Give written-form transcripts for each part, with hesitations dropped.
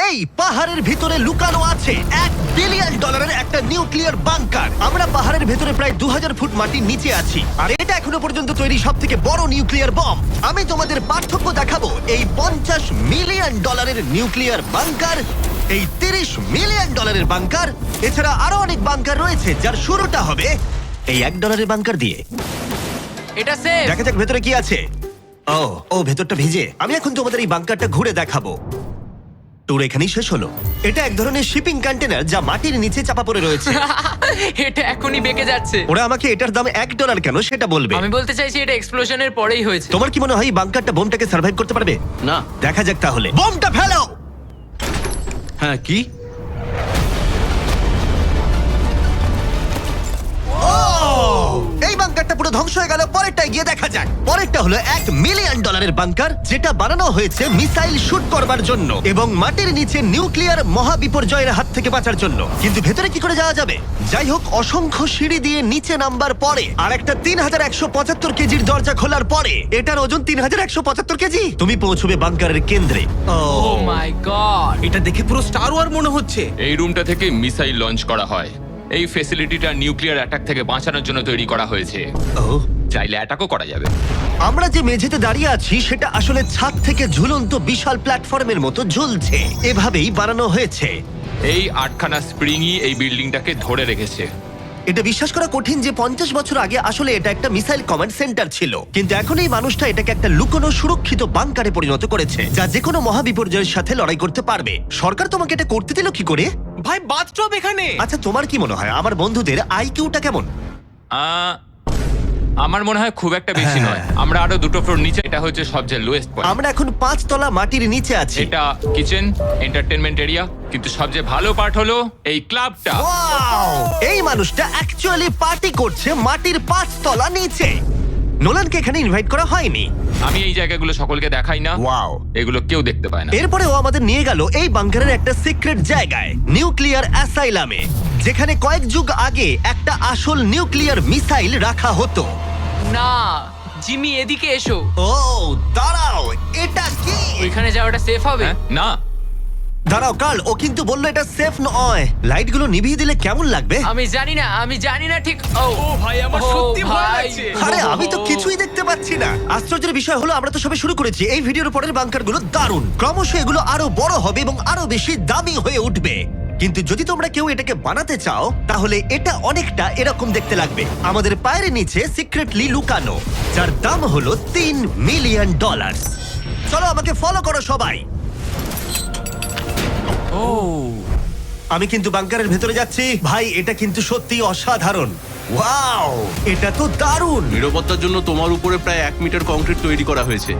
এই পাহাড়ের ভিতরে লুকানো আছে $1 বিলিয়ন একটা নিউক্লিয়ার বাংকার। আমরা পাহাড়ের ভেতরে প্রায় 2000 ফুট মাটির নিচে আছি, আর এটা এখনো পর্যন্ত তৈরি সব থেকে বড় নিউক্লিয়ার বম। আমি তোমাদের পার্থক্য দেখাবো এই $50 মিলিয়ন নিউক্লিয়ার বাংকার, এই $30 মিলিয়ন বাংকার, এছাড়া আরো অনেক বাংকার রয়েছে যার শুরুটা হবে এই $1 বাংকার দিয়ে। এটা সেফ। দেখা যাক ভেতরে কি আছে। ও ভেতরটা ভিজে। আমি এখন তোমাদের এই বাংকারটা ঘুরে দেখাবো। ট্যুর এখানেই শেষ হলো। এটা এক ধরনের শিপিং কন্টেনার যা মাটির নিচে চাপা পড়ে রয়েছে। এটা এখনই বেঁকে যাচ্ছে। ওরা আমাকে এটার দাম $1 কেন সেটা বলবে। আমি বলতে চাইছি এটা এক্সপ্লোশনের পরেই হয়েছে। তোমার কি মনে হয় এই বাংকারটা বোমটাকে সার্ভাইভ করতে পারবে? না। দেখা যাক তাহলে। বোমটা ফেলো। হ্যাঁ, কি? এই বাংকারটা পুরো ধ্বংস হয়ে গেল। পরেরটা গিয়ে দেখা যাক। পরেরটা হলো $1 মিলিয়ন বাংকার, যেটা বানানো হয়েছে মিসাইল শুট করবার জন্য এবং মাটির নিচে নিউক্লিয়ার মহাবিপর্যয়ের হাত থেকে বাঁচার জন্য। কিন্তু ভেতরে কি করে যাওয়া যাবে? যাই হোক, অসংখ্য সিঁড়ি দিয়ে নিচে নামবার পরে আর একটা 3175 কেজির দরজা খোলার পরে, এটার ওজন 3175 কেজি, তুমি পৌঁছবে বাংকারের কেন্দ্রে। ও মাই গড। এটা দেখে পুরো স্টার ওয়ার মনে হচ্ছে। এই রুমটা থেকে মিসাইল লঞ্চ করা হয়। এই ফ্যাসিলিটিটা নিউক্লিয়ার অ্যাটাক থেকে বাঁচানোর জন্য তৈরি করা হয়েছে। চাইলে অ্যাটাকও করা যাবে। আমরা যে মেঝেতে দাঁড়িয়ে আছি সেটা আসলে ছাদ থেকে ঝুলন্ত বিশাল প্ল্যাটফর্মের মতো ঝুলছে। এভাবেই বানানো হয়েছে। এই 8খানা স্প্রিংই এই বিল্ডিংটাকে ধরে রেখেছে। এটা বিশ্বাস করা কঠিন যে 50 বছর আগে আসলে এটা একটা মিসাইল কমান্ড সেন্টার ছিল, কিন্তু এখন এই মানুষটা এটাকে একটা লুকোনো সুরক্ষিত বাংকারে পরিণত করেছে, যা যে কোনো মহাবিপর্যয়ের সাথে লড়াই করতে পারবে। সরকার তোমাকে এটা করতে দিল কি করে? ভাই, বাথটব এখানে। আচ্ছা, তোমার কি মনে হয় আমার বন্ধুদের আইকিউটা কেমন? আমার মনে হয় খুব একটা বেশি নয়। আমরা আরো 2টো ফ্লোর নিচে, এটা হচ্ছে সবচেয়ে লোয়েস্ট পয়েন্ট। আমরা এখন 5 তলা মাটির নিচে আছি। এটা কিচেন, এন্টারটেইনমেন্ট এরিয়া, কিন্তু সবচেয়ে ভালো পার্ট হলো এই ক্লাবটা। Wow! এই মানুষটা অ্যাকচুয়ালি পার্টি করছে মাটির 5 তলা নিচে। নোলানকে এখানে ইনভাইট করা হয়নি। আমি এই জায়গাগুলো সকলকে দেখাই না। Wow! এগুলো কেউ দেখতে পায় না। এরপরে ও আমাদের নিয়ে গেল এই বাংকারের একটা সিক্রেট জায়গায়, নিউক্লিয়ার অ্যাসাইলামে, যেখানে কয়েক যুগ আগে একটা আসল নিউক্লিয়ার মিসাইল রাখা হতো। না, জিমি এদিকে এসো। ও দাঁড়াও, এটা কি? ওইখানে যাওয়াটা সেফ হবে? হ্যাঁ? না, দাঁড়াও কার্ল, ও কিন্তু বললো এটা সেফ নয়। লাইটগুলো নিভিয়ে দিলে কেমন লাগবে? আমি জানি না ঠিক। ও ভাই, আমার ও সত্যি ভয় ভাই। লাগছে। আরে আমি তো কিছুই দেখতে পাচ্ছি না। আশ্চর্যের বিষয় হলো আমরা তো সবে শুরু করেছি। এই ভিডিওর পরের বাংকারগুলো দারুণ। ক্রমশ এগুলো আরো বড় হবে এবং আরো বেশি দামি হয়ে উঠবে। কিন্তু যদি তোমরা কেউ এটাকে বানাতে চাও, তাহলে এটা অনেকটা এরকম দেখতে লাগবে। আমাদের পায়ের নিচে সিক্রেটলি লুকানো, যার দাম হলো $3 মিলিয়ন। চলো আমাকে ফলো করো সবাই। আমি কিন্তু বাংকারের ভেতরে যাচ্ছি। ভাই, এটা কিন্তু সত্যি অসাধারণ। ওয়াও, এটা তো দারুণ। নিরাপত্তার জন্য তোমার উপরে প্রায় 1 মিটার কংক্রিট তৈরি করা হয়েছে।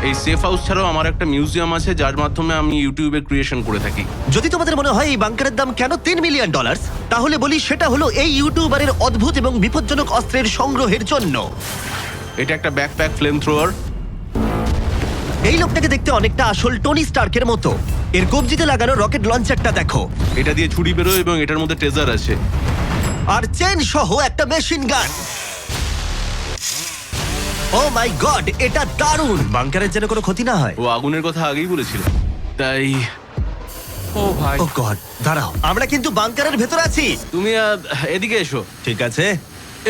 এই সেফ হাউস ছাড়াও আমার একটা মিউজিয়াম আছে, যার মাধ্যমে আমি ইউটিউবে ক্রিয়েশন করে থাকি। যদি তোমাদের মনে হয় এই বাংকারের দাম কেন $3 মিলিয়ন, তাহলে বলি সেটা হলো এই ইউটিউবারের অদ্ভুত এবং বিপজ্জনক অস্ত্রের সংগ্রহের জন্য। এটা একটা ব্যাকপ্যাক ফ্লেম থ্রোয়ার। এই লোকটাকে দেখতে অনেকটা আসল টনি স্টার্কের মতো। এর কবজিতে লাগানো রকেট লঞ্চারটা দেখো, এটা দিয়ে ছুরি বেরোয় এবং এটার মধ্যে ট্রেজার আছে। আর চেন সহ একটা মেশিন গান। ও মাই গড, এটা দারুণ। বাংকারের যেন কোনো ক্ষতি না হয়। ও আগুনের কথা আগেই বলেছিল, তাই ও ভাই, ও গড, দাঁড়াও, আমরা কিন্তু বাংকারের ভেতর আছি। তুমি এদিকে এসো। ঠিক আছে।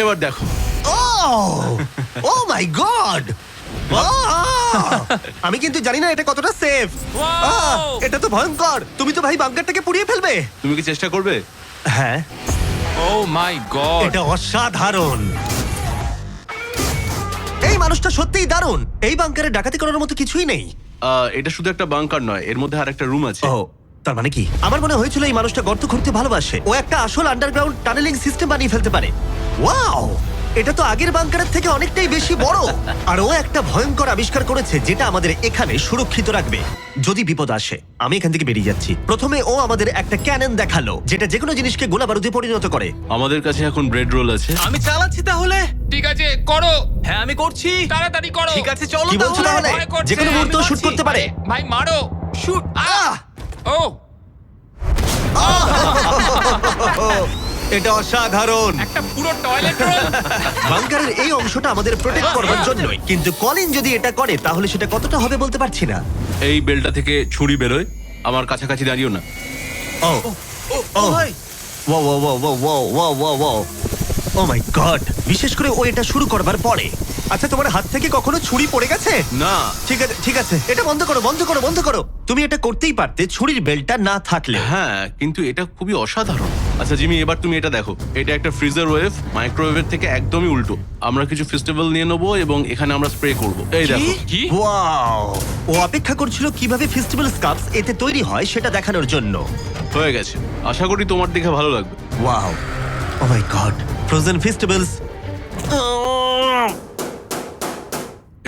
এবার দেখো। ও মাই গড, আমি কিন্তু জানি না এটা কতটা সেফ। এটা তো ভয়ঙ্কর। তুমি তো ভাই বাংকারটাকে পুড়িয়ে ফেলবে। তুমি কি চেষ্টা করবে? হ্যাঁ, ও মাই গড। এটা অসাধারণ। এই মানুষটা সত্যিই দারুণ। এই বাংকারে ডাকাতি করার মতো কিছুই নেই। এটা শুধু একটা বাংকার নয়, এর মধ্যে আরেকটা রুম আছে। ও, তার মানে কি? আমার মনে হয়েছিল এই মানুষটা গর্ত খুঁড়তে ভালোবাসে। ও একটা আসল আন্ডারগ্রাউন্ড টানেলিং সিস্টেম বানিয়ে ফেলতে পারে। ওয়াও, এটা তো আগের বাংকারের থেকে অনেকটাই বেশি বড়। আর ও একটা ভয়ঙ্কর আবিষ্কার করেছে যেটা আমাদের এখানে সুরক্ষিত রাখবে যদি বিপদ আসে। আমি এখান থেকে বেরিয়ে যাচ্ছি। প্রথমে ও আমাদের একটা ক্যানন দেখালো, যেটা যেকোনো জিনিসকে গোলা বারুদে পরিণত করে। আমাদের কাছে এখন ব্রেড রোল আছে। আমি চালাচ্ছি তাহলে। ঠিক আছে, করো। হ্যাঁ, আমি করছি। তাড়াতাড়ি করো। ঠিক আছে, চলো কি বলছো তাহলে? ভয় করছে। যেকোনো মুহূর্তে আমি শুট পারছি। করতে পারে। ভাই মারো। শুট। আহ! ও, এটা অসাধারণ। একটা পুরো টয়লেট রোল। বাংকারের এই অংশটা আমাদের প্রোটেক্ট করবার জন্যই, কিন্তু কলিন যদি এটা করে তাহলে সেটা কতটা হবে বলতে পারছি না। এই বেলটা থেকে ছুরি বেরোয় আমার কাছাকাছি দাঁড়িও না। ও ও ভাই ও মাই গড, বিশেষ করে ও এটা শুরু করবার পরে। আচ্ছা, তোমার হাত থেকে কখনো ছুরি পড়ে গেছে? না, ঠিক আছে ঠিক আছে, এটা বন্ধ করো বন্ধ করো বন্ধ করো। তুমি এটা করতেই পারতে ছুরির বেল্টটা না থাকলে। হ্যাঁ, কিন্তু এটা খুবই অসাধারণ। আচ্ছা জিমি, এবার তুমি এটা দেখো। এটা একটা ফ্রিজার ওয়েভ, মাইক্রোওয়েভের থেকে একদমই উল্টো। আমরা কিছু ফেস্টিভ্যাল নিয়ে নেবো এবং এখানে আমরা স্প্রে করব। এই দেখো। কি? ওয়াও! ও অপেক্ষা করছিল কিভাবে ফেস্টিভ্যাল স্কাপস এতে তৈরি হয় সেটা দেখানোর জন্য। হয়ে গেছে, আশা করি তোমার দেখে ভালো লাগবে। ওয়াও! ও মাই গড, ফ্রোজেন ফেস্টিভ্যালস।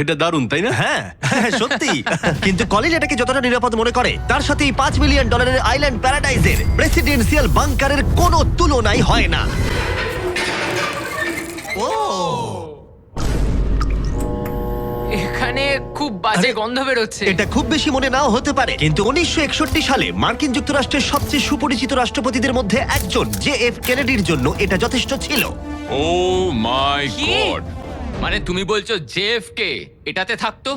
এটা দারুণ, তাই না? হ্যাঁ হ্যাঁ, সত্যি। কিন্তু কলিন এটাকে যতটা নিরাপদ মনে করে, তার সাথে এই $5 মিলিয়ন আইল্যান্ড প্যারাডাইজের প্রেসিডেন্সিয়াল বাংকারের কোনো তুলনাই হয় না। ও এখানে খুব বাজে আরে, গন্ধ বেরোচ্ছে। এটা খুব বেশি মনে নাও হতে পারে, কিন্তু 1961 সালে মার্কিন যুক্তরাষ্ট্রের সবচেয়ে সুপরিচিত রাষ্ট্রপতিদের মধ্যে একজন JF কেনেডির জন্য এটা যথেষ্ট ছিল। ও মাই কি? গড! মানে তুমি বলছো জেএফকে এটাতে থাকতো?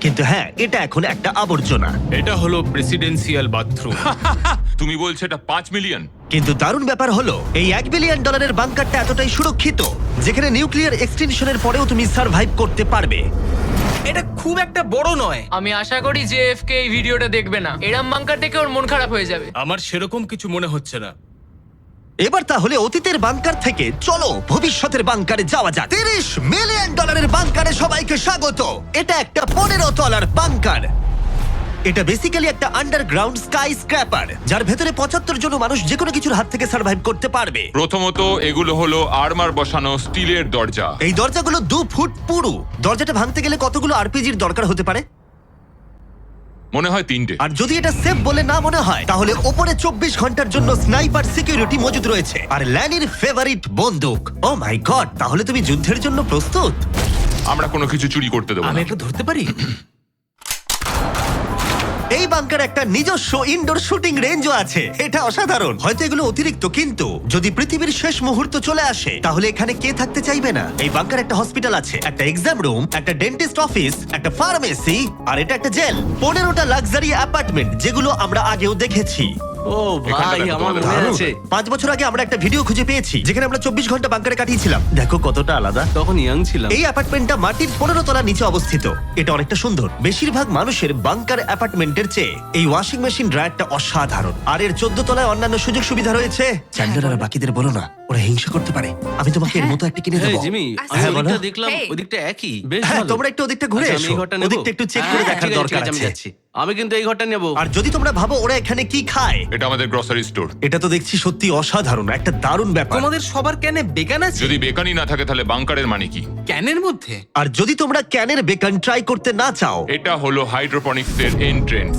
কিন্তু হ্যাঁ, এটা এখন একটা আবর্জনা। এটা হলো প্রেসিডেন্সিয়াল বাথরুম। তুমি বলছো এটা 5 মিলিয়ন? কিন্তু দারুণ ব্যাপার হলো, এই $1 বিলিয়ন বাংকারটা এতটাই সুরক্ষিত যেখানে নিউক্লিয়ার এক্সটেনশনের পরেও তুমি সার্ভাইভ করতে পারবে। এটা খুব একটা বড় নয়। আমি আশা করি যে এফকে এই ভিডিওটা দেখবে না। এরম বাঙ্কার দেখে ওর মন খারাপ হয়ে যাবে। আমার সেরকম কিছু মনে হচ্ছে না। এবার তাহলে অতীতের বাংকার থেকে চলো ভবিষ্যতের বাংকারে যাওয়া যাক। $30 মিলিয়ন বাংকারে সবাইকে স্বাগত। এটা একটা 15 তলার বাংকার। এটা বেসিক্যালি একটা আন্ডারগ্রাউন্ড স্কাই স্ক্র্যাপার, যার ভেতরে 75 জন মানুষ যে কোনো কিছুর হাত থেকে সার্ভাইভ করতে পারবে। প্রথমত এগুলো হলো আর্মার বসানো স্টিলের দরজা। এই দরজাগুলো 2 ফুট পুরু। দরজাটা ভাঙতে গেলে কতগুলো আরপিজির দরকার হতে পারে? মনে হয় 3টে। আর যদি এটা সেফ বলে না মনে হয়, তাহলে ওপরে 24 ঘন্টার জন্য স্নাইপার সিকিউরিটি মজুদ রয়েছে। আর ল্যানির ফেভারিট বন্দুক। ও মাই গড, তাহলে তুমি যুদ্ধের জন্য প্রস্তুত? আমরা কোনো কিছু চুরি করতে দেবো আমি না। একটু ধরতে পারি? এই বাংকার একটা নিজস্ব ইনডোর শুটিং রেঞ্জও আছে। এটা অসাধারণ। হয়তো এগুলো অতিরিক্ত, কিন্তু যদি পৃথিবীর শেষ মুহূর্ত চলে আসে, তাহলে এখানে কে থাকতে চাইবে না? এই বাংকার একটা হসপিটাল আছে, একটা এক্সাম রুম, একটা ডেন্টিস্ট অফিস, একটা ফার্মেসি, আর এটা একটা জেল। 15টা লাক্সারি অ্যাপার্টমেন্ট, যেগুলো আমরা আগেও দেখেছি। ও এখানটা ভাই, দেখো আমার তোমাদের। মনে আছে। 5 বছর আগে আমরা একটা ভিডিও খুঁজে পেয়েছি যেখানে আমরা 24 ঘন্টা বাংকারে কাটিয়েছিলাম। দেখো কতটা আলাদা। তখন ইয়াং ছিলাম। এই অ্যাপার্টমেন্টটা মাটির 15 তলা নিচে অবস্থিত। এটা অনেকটা সুন্দর। বেশিরভাগ মানুষের বাংকার অ্যাপার্টমেন্টের চেয়ে এই ওয়াশিং মেশিন ড্রায়ারটা অসাধারণ। আর এর 14 তলায় অন্যান্য সুযোগ সুবিধা রয়েছে। চ্যান্ডেলার আর বাকিদের বলো না, ওরা হিংসা করতে পারে। আমি তোমাকে এর মতো একটা কিনে হ্যাঁ দেবো। জিমি, আমি হ্যাঁ, বলো। ওদিকটা দেখলাম, Hey. ওদিকটা একই। বেশ হ্যাঁ, ভালো। তোমরা একটু ওদিকটা ঘুরে আচ্ছা, আমি এসো। এই ঘরটা নেবো? ওদিকটা একটু চেক করে হ্যাঁ, দেখার ঠিক আছে, দরকার ঠিক আমি আছে। যাচ্ছি। আমি কিন্তু এই ঘরটা নেবো। আর যদি তোমরা ভাবো ওরা এখানে কি খায়, এটা আমাদের গ্রসারি স্টোর। এটা তো দেখছি সত্যি অসাধারণ, একটা দারুণ ব্যাপার। তোমাদের সবার ক্যানে বেগান আছে? যদি বেকানি না থাকে তাহলে বাংকারের মানে কি? ক্যানের মধ্যে? আর যদি তোমরা ক্যানের বেকন ট্রাই করতে না চাও, এটা হলো হাইড্রোপনিক্সের এন্ট্রেন্স।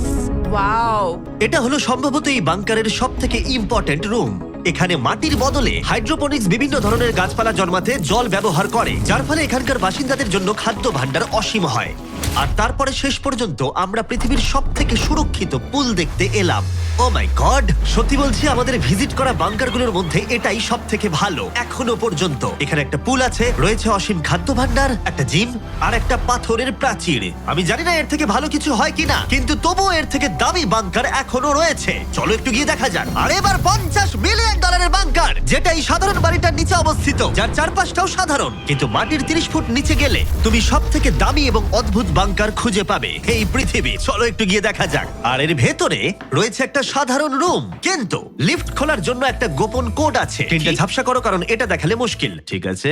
ওয়াও! এটা হলো সম্ভবত এই বাংকারের সব থেকে ইম্পর্টেন্ট রুম। এখানে মাটির বদলে হাইড্রোপনিক্স বিভিন্ন ধরনের গাছপালা জন্মাতে জল ব্যবহার করে, যার ফলে এখানকার বাসিন্দাদের জন্য খাদ্য ভাণ্ডার অসীম হয়। আর তারপরে শেষ পর্যন্ত আমরা পৃথিবীর সব থেকে সুরক্ষিত পুল দেখতে এলাম। ও মাই গড, সত্যি বলছি, আমাদের ভিজিট করা বাংকারগুলোর মধ্যে এটাই সব থেকে ভালো এখনো পর্যন্ত। এখানে একটা পুল আছে, রয়েছে অসীম খাদ্য ভাণ্ডার, একটা জিম, আর একটা পাথরের প্রাচীর। আমি জানি না এর থেকে ভালো কিছু হয় কিনা, কিন্তু তবুও এর থেকে দামি বাংকার এখনো রয়েছে। চলো একটু গিয়ে দেখা যাক। আর এবার $50 মিলিয়ন বাংকার, যেটা এই সাধারণ বাড়িটার নিচে অবস্থিত, যার চারপাশটাও সাধারণ। কিন্তু মাটির 30 ফুট নিচে গেলে তুমি সব থেকে দামি এবং অদ্ভুত বাংকার খুঁজে পাবে এই পৃথিবী। চলো একটু গিয়ে দেখা যাক। আর এর ভেতরে রয়েছে একটা সাধারণ রুম, কিন্তু লিফট খোলার জন্য একটা গোপন কোড আছে। তিনটা ঝাপসা করো, কারণ এটা দেখালে মুশকিল। ঠিক আছে,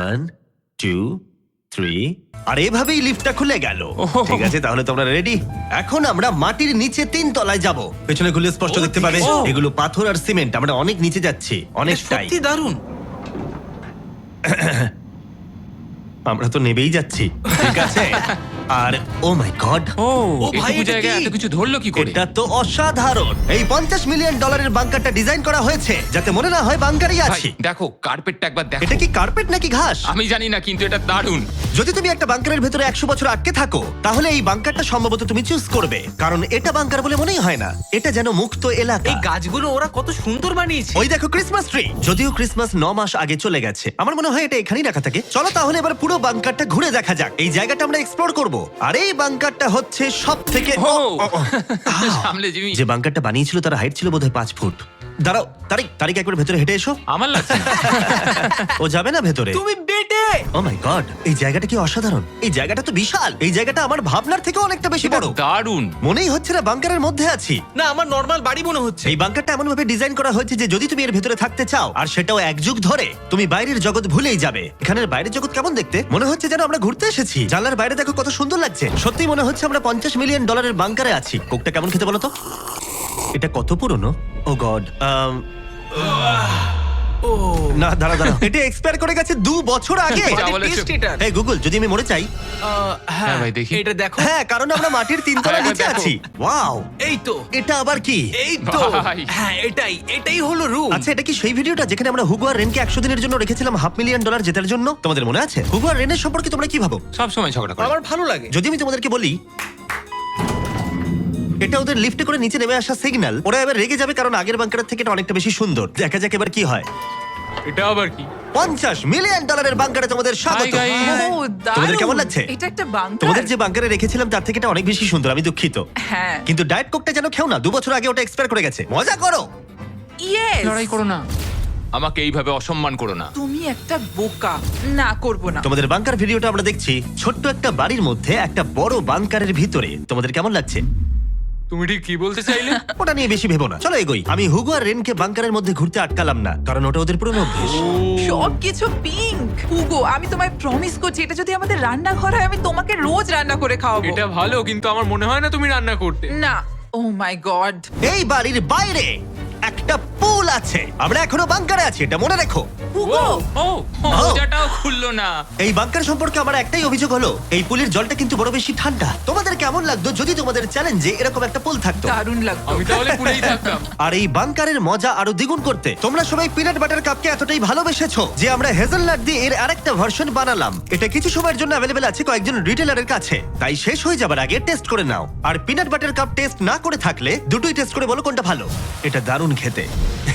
1 2 3, আর এভাবেই লিফটটা খুলে গেল। ঠিক আছে, তাহলে তোমরা রেডি? এখন আমরা মাটির নিচে 3 তলায় যাব। পেছনে খুলে স্পষ্ট দেখতে পাবে ও। এগুলো পাথর আর সিমেন্ট। আমরা অনেক নিচে যাচ্ছি, এটা অনেকটাই। সত্যি দারুণ। আমরা তো নেবেই যাচ্ছি। ঠিক আছে। আর ও মাই গড, ও ভাই, এটুকু এটা জায়গায় কি? এত কিছু ধরলো কি করে? এটা তো অসাধারণ। এই $50 মিলিয়ন বাংকারটা ডিজাইন করা হয়েছে যাতে মনে না হয় বাংকারই ভাই আছি। দেখো, কার্পেটটা একবার দেখো। এটা কি কার্পেট নাকি ঘাস? আমি জানি না, কিন্তু এটা দারুণ। যদি তুমি একটা বাংকারের ভেতরে 100 বছর আটকে থাকো, তাহলে এই বাংকারটা সম্ভবত তুমি চুজ করবে, কারণ এটা বাংকার বলে মনেই হয় না। এটা যেন মুক্ত এলাকা। এই গাছগুলো ওরা কত সুন্দর বানিয়েছে। ওই দেখো ক্রিসমাস ট্রি। যদিও ক্রিসমাস 9 মাস আগে চলে গেছে, আমার মনে হয় এটা এখানেই রাখা থাকে। চলো তাহলে এবার পুরো বাংকারটা ঘুরে দেখা যাক। এই জায়গাটা আমরা এক্সপ্লোর করব। আর এই বাংকারটা হচ্ছে সব থেকে ও সামলে জিমি। যে বাংকারটা বানিয়েছিল তার হাইট ছিল বোধহয় 5 ফুট। দাঁড়াও, তারিক তারিক একবার ভেতরে হেঁটে এসো। আমার লাগছে না। ও যাবে না ভেতরে? তুমি বেটে ও মাই গড, এই জায়গাটা কি অসাধারণ! এই জায়গাটা তো বিশাল। এই জায়গাটা আমার ভাবনার থেকে অনেকটা বেশি বড়। দারুণ। মনেই হচ্ছে না বাংকারের মধ্যে আছি। না, আমার নর্মাল বাড়ি মনে হচ্ছে। এই বাংকারটা এমন ভাবে ডিজাইন করা হয়েছে যে যদি তুমি এর ভেতরে থাকতে চাও, আর সেটাও 1 যুগ ধরে, তুমি বাইরের জগৎ ভুলেই যাবে। এখানের বাইরের জগৎ কেমন দেখতে? মনে হচ্ছে যেন আমরা ঘুরতে এসেছি। জানলার বাইরে দেখো কত সুন্দর লাগছে। সত্যি মনে হচ্ছে আমরা $50 মিলিয়ন বাংকারে আছি। কোকটা কেমন খেতে বলো তো? এটা কত পুরনো? ও গড, না দাঁড়া দাঁড়া, এটা এক্সপায়ার করে গেছে 2 বছর আগে। যা বলেছো। টেস্ট এটা। এই গুগল, যদি আমি মরে চাই? হ্যাঁ ভাই, দেখি। এটা দেখো। হ্যাঁ, কারণ আমরা মাটির 3 তলা হ্যাঁ, নিচে দেখো। আছি। ওয়াও, এই তো, এটা আবার কি? এই তো। ভাই। হ্যাঁ, এটাই হলো রুম। আচ্ছা, এটা কি সেই ভিডিওটা যেখানে আমরা হুগো আর রেনকে 100 দিনের জন্য রেখেছিলাম $500,000 জেতার জন্য? তোমাদের মনে আছে? হুগো আর রেনের সম্পর্কে তোমরা কি ভাবো? সব সময় ঝগড়া করে। আমার ভালো লাগে। যদি আমি তোমাদেরকে বলি এটা ওদের লিফটে করে নিচে নেমে আসা সিগন্যাল, ওরা এবার রেগে যাবে কারণ আগের বাংকারের থেকে এটা অনেকটা বেশি সুন্দর। দেখা যাক এবার কি হয়। এটা আবার কি? $50 মিলিয়ন বাংকারে তোমাদের স্বাগত। Hi, guys. ও, দারুণ। তোমাদের কেমন লাগছে? এটা একটা বাংকার। তোমাদের যে বাংকারে রেখেছিলাম তার থেকে এটা অনেক বেশি সুন্দর। আমি দুঃখিত, হ্যাঁ। কিন্তু ডায়েট কোকটা যেন খেও না। 2 বছর আগে ওটা এক্সপায়ার করে গেছে। মজা করো। ইয়েস। লড়াই করো না, আমাকে এইভাবে অসম্মান করো না। তুমি একটা বোকা। না, করব না। তোমাদের বাংকার ভিডিওটা আমরা দেখছি। ছোট্ট একটা বাড়ির মধ্যে একটা বড় বাংকারের ভিতরে। তোমাদের কেমন লাগছে? তুমি ঠিক কি বলতে চাইলে? ওটা নিয়ে বেশি ভেবো না, চলো এগোই। আমি হুগো আর রেনকে বাংকারের মধ্যে ঘুরতে আটকালাম না, কারণ ওটা ওদের পুরনো অভ্যেস। সবকিছু পিঙ্ক। হুগো, আমি তোমায় প্রমিস করছি, এটা যদি আমাদের রান্নাঘর হয়, আমি তোমাকে রোজ রান্না করে খাওয়াবো। এটা ভালো, কিন্তু আমার মনে হয় না তুমি রান্না করতে। না। ও মাই গড। এই বাড়ির বাইরে একটা পুল আছে। আমরা এখনো বাংকারে আছি, এটা মনে রেখো। হুগো, ও মোজাটাও খুললো না। এই বাংকার সম্পর্কে আমার একটাই অভিযোগ হলো, এই পুলের জলটা কিন্তু বড় বেশি ঠান্ডা। তোমাদের কেমন লাগতো যদি তোমাদের চ্যালেঞ্জে এরকম একটা পুল থাকতো? দারুণ লাগতো। আমি তাহলে পুরেই থাকতাম। আর এই বাংকারের মজা আরো দ্বিগুণ করতে তোমরা সবাই পিনাট বাটার কাপকে এতটাই ভালোবেসেছো যে আমরা হেজেলনাট দিয়ে এর আরেকটা ভার্সন বানালাম। এটা কিছু সময়ের জন্য অ্যাভেলেবেল আছে কয়েকজন রিটেলারের কাছে, তাই শেষ হয়ে যাবার আগে টেস্ট করে নাও। আর পিনাট বাটার কাপ টেস্ট না করে থাকলে দুটোই টেস্ট করে বলো কোনটা ভালো। এটা দারুণ খেতে,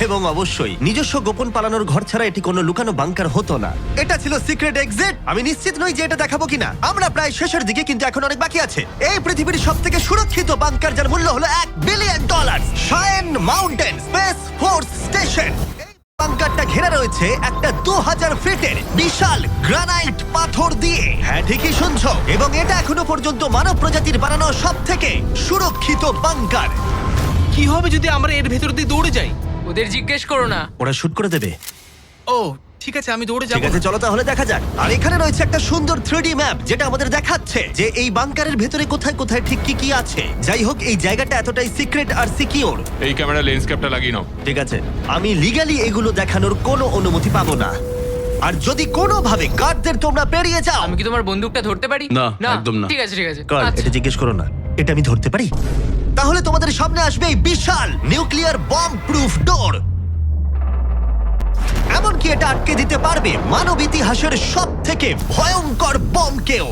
এবং অবশ্যই নিজস্ব গোপন পালানোর ঘর ছাড়া এটি কোনো লুকানো বাংকার হতো না। এটা ছিল সিক্রেট এক্সিট। আমি নিশ্চিত নই যে এটা দেখাবো কিনা। আমরা প্রায় শেষের দিকে, কিন্তু এখন অনেক বাকি আছে। এই পৃথিবীর সবথেকে সুরক্ষিত বাংকার, যার মূল্য হলো $1 billion, Cheyenne Mountain Space Force Station. বাংকারটা ঘেরা রয়েছে একটা 2000 ফিটের বিশাল গ্রানাইট পাথর দিয়ে। হ্যাঁ, ঠিকই শুনছো। এবং এটা এখনো পর্যন্ত মানব প্রজাতির বানানো সবথেকে সুরক্ষিত বাংকার। কি হবে যদি আমরা এর ভেতর দিয়ে দৌড়ে যাই? ওদের জিজ্ঞেস করো না। ওরা শুট করে দেবে। ও, ঠিক আছে, আমি দৌড়ে ঠিক যাবো। আছে, চলো তাহলে দেখা যাক। আর এখানে রয়েছে একটা সুন্দর 3D ম্যাপ, যেটা আমাদের দেখাচ্ছে যে এই বাংকারের ভেতরে কোথায় কোথায় ঠিক কি কি আছে। যাই হোক, এই জায়গাটা এতটাই সিক্রেট আর সিকিউর। এই ক্যামেরা লেন্স ক্যাপটা লাগিয়ে নাও। ঠিক আছে, আমি লিগ্যালি এগুলো দেখানোর কোনো অনুমতি পাবো না। আর যদি কোনোভাবে গার্ডদের তোমরা পেরিয়ে যাও, আমি কি তোমার বন্দুকটা ধরতে পারি? না, একদম না। ঠিক আছে, ঠিক আছে। গার্ড, আচ্ছা। এটা জিজ্ঞেস করো না। এটা আমি ধরতে পারি? তাহলে তোমাদের সামনে আসবে এই বিশাল নিউক্লিয়ার বম্ব প্রুফ ডোর। এমনকি এটা আটকে দিতে পারবে মানব ইতিহাসের সব থেকে ভয়ঙ্কর বমকেও।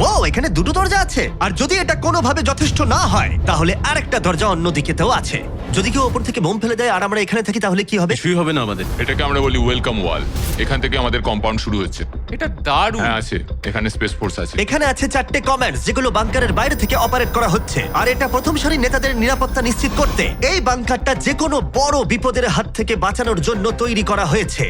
ও, এখানে দুটো দরজা আছে। আর যদি এটা কোনোভাবে যথেষ্ট না হয়, তাহলে আরেকটা দরজা অন্যদিকেতেও আছে। যদি কেউ ওপর থেকে বোম ফেলে দেয় আর আমরা এখানে থাকি, তাহলে কি হবে? কিছুই হবে না আমাদের। এটাকে আমরা বলি ওয়েলকাম ওয়াল। এখান থেকে আমাদের কম্পাউন্ড শুরু হচ্ছে। এটা দারুণ। হ্যাঁ আছে, এখানে স্পেস ফোর্স আছে। এখানে আছে 4টে কমান্ডস, যেগুলো বাংকারের বাইরে থেকে অপারেট করা হচ্ছে। আর এটা প্রথম সারির নেতাদের নিরাপত্তা নিশ্চিত করতে এই বাংকারটা যে কোনো বড় বিপদের হাত থেকে বাঁচানোর জন্য তৈরি করা হয়েছে।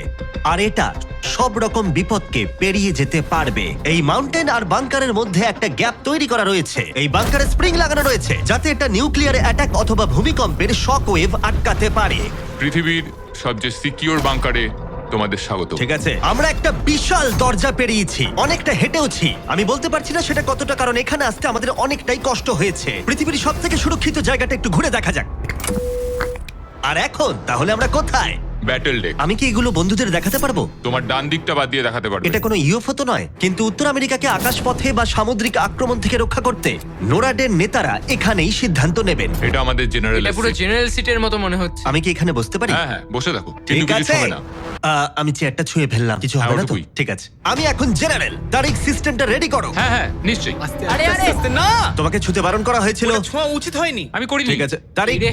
আর এটা সব রকম বিপদকে পেরিয়ে যেতে পারবে। এই মাউন্টেন আর বাংকারের মধ্যে একটা গ্যাপ তৈরি করা রয়েছে। এই বাংকারে স্প্রিং লাগানো রয়েছে, যাতে এটা নিউক্লিয়ার অ্যাটাক অথবা ভূমিকম্পের শক ওয়েভ আটকাতে পারে। পৃথিবীর সবচেয়ে সিকিউর বাংকারে তোমাদের স্বাগত। ঠিক আছে, আমরা একটা বিশাল দরজা পেরিয়েছি, অনেকটা হেঁটেওছি। আমি বলতে পারছি না সেটা কতটা, কারণ এখানে আসতে আমাদের অনেকটাই কষ্ট হয়েছে। পৃথিবীর সব থেকে সুরক্ষিত জায়গাটা একটু ঘুরে দেখা যাক। আর এখন তাহলে আমরা কোথায়? Battle deck. আমি কি এগুলো বন্ধুদের দেখাতে পারবো? তোমার ডান দিকটা বাদ দিয়ে দেখাতে পারবে। এটা কোনো ইউএফও তো নয়, কিন্তু উত্তর আমেরিকাকে আকাশপথে বা সামুদ্রিক আক্রমণ থেকে রক্ষা করতে নোরাডের নেতারা এখানেই সিদ্ধান্ত নেবেন। এটা আমাদের জেনারেল। এটা পুরো জেনারেল সিটের মতো মনে হচ্ছে। আমি কি এখানে বসতে পারি? হ্যাঁ হ্যাঁ, বসে থাকো, কিন্তু ঠিক কিছু আছে। হবে না। আমি চেয়ারটা ছুঁয়ে ফেললাম, কিছু হ্যাঁ, হবে না তো? ওটুকুই। ঠিক আছে, আমি এখন জেনারেল। তারিখ, সিস্টেমটা রেডি করো। হ্যাঁ হ্যাঁ, নিশ্চয়ই। আস্তে আরে, আস্তে আরে। আস্তে, না, তোমাকে ছুতে বারণ করা হয়েছিল। ওটা ছোঁয়া উচিত হয়নি। আমি করিনি। ঠিক আছে, তারিখ, এই রে।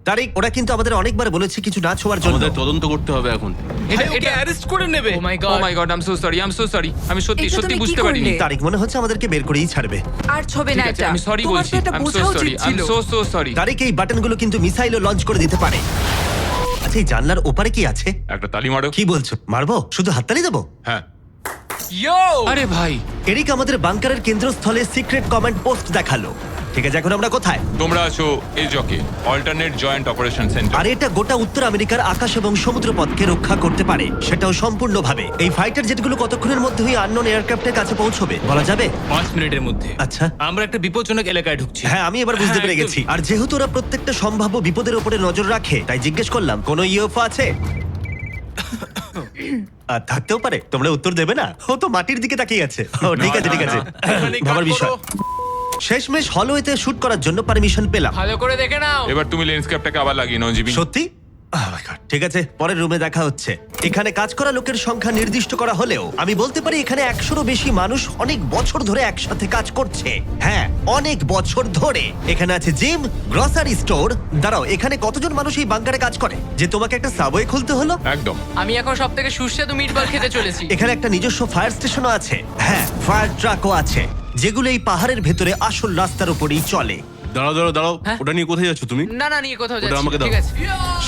তারিক, ওরা কিন্তু আমাদের অনেকবার বলেছে কিছু না ছোঁয়ার জন্য। আমাদের তদন্ত করতে হবে এখন। ভাই ওকে অ্যারেস্ট করে নেবে। Oh my oh god my god, I am so sorry, I am so sorry. আমি সত্যি এটা সত্যি তুমি কি বুঝতে পারিনি। করলে? তারিক, মনে হচ্ছে আমাদেরকে বের করেই ছাড়বে। আর ছবে ঠিক না আছে, এটা আমি সরি তোমার বলছি। তো এটা আই এম বোঝা সো উচিত সরি, আই এম ছিল। So sorry. তারিক, এই বাটনগুলো কিন্তু মিসাইলও লঞ্চ করে দিতে পারে। আচ্ছা, এই জানলার ওপারে কি আছে? একটা তালি মারো। কি বলছো, মারবো? শুধু হাততালি দেবো? হ্যাঁ। ইয়ো আরে ভাই, এরিক আমাদের বাংকারের কেন্দ্রস্থলে সিক্রেট কমান্ড পোস্ট দেখালো। ঠিক আছে, এখন আমরা কোথায়? তোমরা আছো এই জকে, অল্টারনেট জয়েন্ট অপারেশন সেন্টার। আর এটা গোটা উত্তর আমেরিকার আকাশ এবং সমুদ্রপথকে রক্ষা করতে পারে, সেটাও সম্পূর্ণভাবে। এই ফাইটার জেটগুলো কতক্ষণের মধ্যেই আননোন এয়ারক্রাফটের কাছে পৌঁছবে বলা যাবে? 5 মিনিটের মধ্যে। আচ্ছা। আমরা একটা বিপজ্জনক এলাকায় ঢুকছি। হ্যাঁ, আমি এবার বুঝতে হ্যাঁ, পেরে গেছি। আর যেহেতু ওরা প্রত্যেকটা সম্ভাব্য বিপদের উপরে নজর রাখে, তাই জিজ্ঞেস করলাম কোনো ইউএফও আছে। আর থাকতেও পারে, তোমরা উত্তর দেবে না? ও তো মাটির দিকে তাকিয়ে আছে। ও ঠিক আছে, ঠিক আছে, এখানে ভাবার কাট বিষয়। করো। শেষমেশ হলওয়েতে শুট করার জন্য পারমিশন পেলাম। ভালো করে দেখে নাও। এবার তুমি লেন্সক্যাপটাকে আবার লাগিয়ে নাও জিমি। সত্যি? Oh my God! ঠিক আছে, পরের রুমে দেখা হচ্ছে। এখানে কাজ করা লোকের সংখ্যা নির্দিষ্ট করা হলেও আমি বলতে পারি এখানে 100রও বেশি মানুষ অনেক বছর ধরে একসাথে কাজ করছে। হ্যাঁ, অনেক বছর ধরে। এখানে আছে জিম, গ্রসারি স্টোর। দাঁড়াও, এখানে কতজন মানুষ এই বাংকারে কাজ করে যে তোমাকে একটা সাবওয়ে খুলতে হলো? একদম। আমি এখন সব থেকে সুস্বাদু মিটবল খেতে চলেছি। এখানে একটা নিজস্ব ফায়ার স্টেশনও আছে। হ্যাঁ, ফায়ার ট্রাকও আছে, যেগুলো এই পাহাড়ের ভেতরে আসল রাস্তার উপরেই চলে। দাঁড়াও দাঁড়াও দাঁড়াও, হ্যাঁ? ওটা নিয়ে কোথায় যাচ্ছ তুমি? না না, নিয়ে কোথাও ওটা যাচ্ছি আমাকে না, দাও। ঠিক আছে।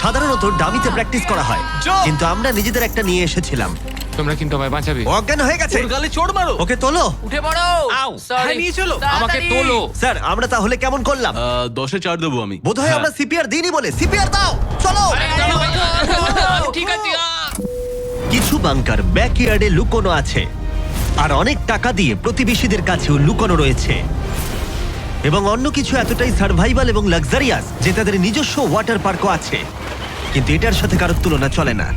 সাধারণত ডামিতে প্র্যাকটিস করা হয়, চল! কিন্তু আমরা নিজেদের একটা নিয়ে এসেছিলাম। তোমরা কিন্তু আমায় বাঁচাবে। ও অজ্ঞান হয়ে গেছে। ওর গালে চড় মারো। ওকে তোলো। উঠে পড়ো। আউ, Sorry. হ্যাঁ, নিয়ে চলো। আমাকে তাড়াতাড়ি। তোলো। স্যার, আমরা তাহলে কেমন করলাম? 10-এ 4 দেবো আমি। বোধহয় হ্যাঁ। আমরা সিপিআর দিইনি বলে। সিপিআর দাও, চলো। আমি ঠিক আছে। কিছু বাংকার ব্যাকইয়ার্ডে লুকোনো আছে, আর অনেক টাকা দিয়ে প্রতিবেশীদের কাছেও লুকোনো রয়েছে। এবং অন্য কিছু এতটাই সার্ভাইভাল এবং লাক্সারিয়াস যে তাদের নিজস্ব ওয়াটার পার্কও আছে। কিন্তু এটার সাথে কারোর তুলনা চলে না।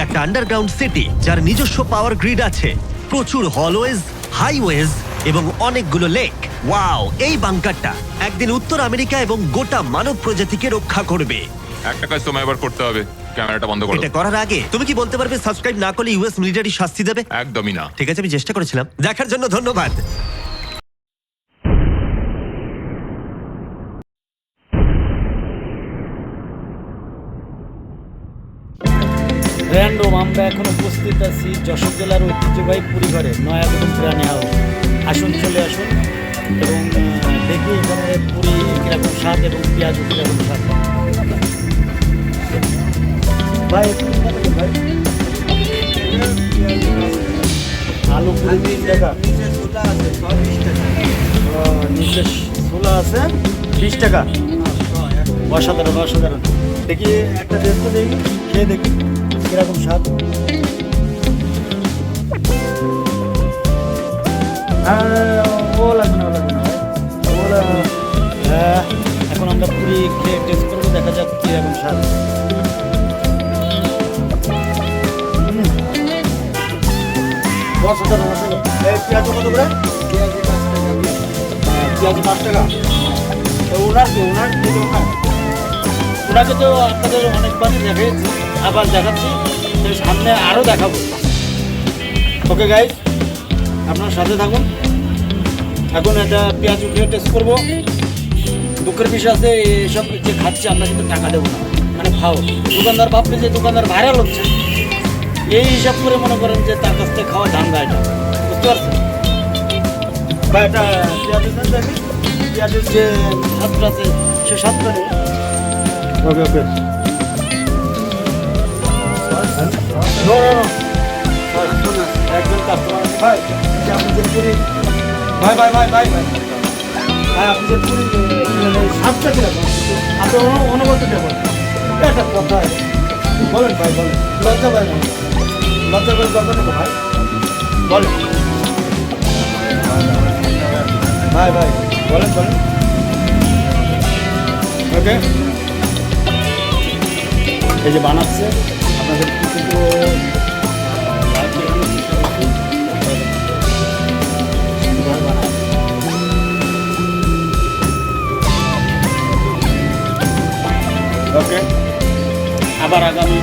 একটা আন্ডারগ্রাউন্ড সিটি যার নিজস্ব পাওয়ার গ্রিড আছে, প্রচুর হলওয়েজ, হাইওয়েজ এবং অনেকগুলো লেক। ওয়াও! এই বাংকারটা একদিন উত্তর আমেরিকা এবং গোটা মানব প্রজাতিকে রক্ষা করবে। একটা কাজ তোমায় এবার করতে হবে, ক্যামেরাটা বন্ধ করো। এটা করার আগে তুমি কি বলতে পারবে সাবস্ক্রাইব না করলে ইউএস মিলিটারি শাস্তি দেবে? একদমই না। ঠিক আছে, আমি চেষ্টা করেছিলাম। দেখার জন্য ধন্যবাদ। র্যান্ডম আমরা এখন উপস্থিত আছি যশোর জেলার ঐতিহ্যবাহী পুরীঘরে নয়াগঞ্জ বিরিয়ানি হাউস। আসুন, চলে আসুন এবং দেখি এখানে পুরি কীরকম স্বাদ এবং পেঁয়াজ কীরকম স্বাদ। ভাই একটু দেখাবেন ভাই। আলু পুরি 3 টাকা, নিচে ছোলা আছে 20 টাকা। অসাধারণ অসাধারণ। দেখি একটা দেশ তো দেখি, খেয়ে দেখি কিরকম স্বাদ। ও লাগবে না, ও লাগবে না ভাই। এখন আমরা পুরি খেয়ে টেস্ট করবো, দেখা যাক কিরকম স্বাদ। অসাধারণ অসাধারণ। পেঁয়াজ কত করে? পেঁয়াজ 5 টাকা। ওনার কি ওনার ওনাকে তো আপনাদের অনেকবার দেখিয়েছি, আবার দেখাচ্ছি, তো সামনে আরও দেখাবো। ওকে গাইস, আপনার সাথে থাকুন। এখন এটা পেঁয়াজ উঠে টেস্ট করবো। দুঃখের বিষয় আছে, এসব যে খাচ্ছে আমরা কিন্তু টাকা দেবো না, মানে খাও। দোকানদার ভাববে যে দোকানদার ভাইরাল হচ্ছে, এই হিসাব করে মনে করেন যে তার কাছ থেকে খাওয়া দাঙ্গা। এটা বুঝতে পারছেন বা এটা পেঁয়াজের দাম দেখি, পেঁয়াজের যে স্বাদটা আছে সে স্বাদটা নেই। ওকে ওকে, একজন কাস্টমার আছে ভাই, যে আপনি যে পুরি ভাই ভাই ভাই ভাই ভাই ভাই আপনি যে পুরি স্বাদটা কিরকম আপনি অনুভূতি দেবেন, একটা কথা বলেন ভাই, বলেন। লজ্জা পাই না, লজ্জা করে দরকার নেই ভাই, বলেন ভাই ভাই, বলেন বলেন। ওকে, এই যে বানাচ্ছে আপনাদের কিন্তু ওকে, আবার আগামী